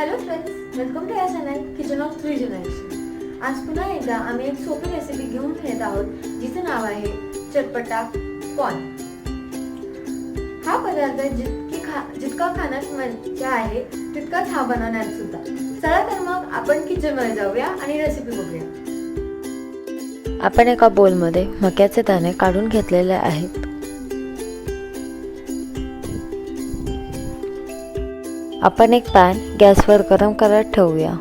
Hello friends, welcome to our channel kitchen of 3 generation. आज पुन्हा एकदा आम्ही एक सोपी रेसिपी घेऊन येत आहोत, जिचे नाव आहे चटपटा कॉर्न। हा पदार्थ जितका खाण्यात मजा आहे तितकाच हा बनवण्यात सुद्धा। चला तर मग आपण किचन मध्ये जाऊया आणि रेसिपी बघूया। आपण एका बोलमध्ये मक्याचे दाणे काढून घेतलेले आहेत। आपण एक पॅन गॅसवर गरम करत ठेवूया।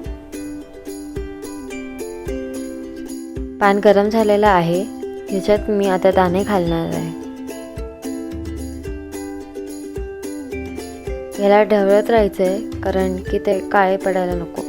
पॅन गरम झालेला आहे, याच्यात मी आता दाणे घालणार आहे। याला ढवळत राहायचंय, कारण की ते काळे पडायला नको।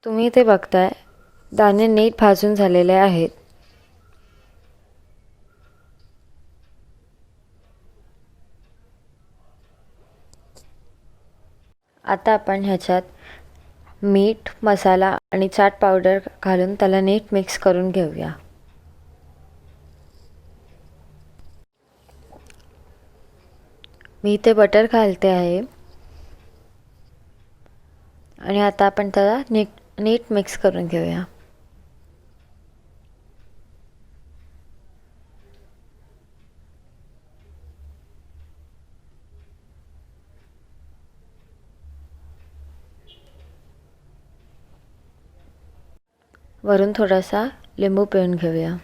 तुम्ही ते बघताय, दाणे नीट भाजून झालेले आहेत। आता आपण ह्याच्यात मीठ, मसाला आणि चाट पावडर घालून त्याला नीट मिक्स करून घेऊया। मी इथे बटर घालते आहे आणि आता आपण त्याला नीट मिक्स करून घेऊया। वरून थोडासा लिंबू पिळून घेऊया।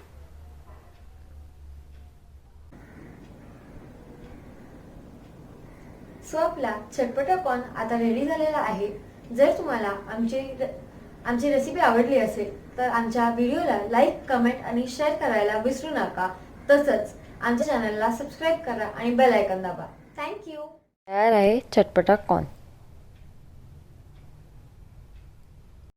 सो आपला चटपटा कॉर्न आता रेडी झालेला आहे। जर तुम्हाला आमची रेसिपी आवडली असेल तर आमच्या व्हिडिओला लाईक, कमेंट आणि शेअर करायला विसरू नका। तसंच आमच्या चॅनलला सबस्क्राईब करा आणि बेल आयकॉन दाबा। थँक्यू। तयार आहे चटपटा कॉर्न।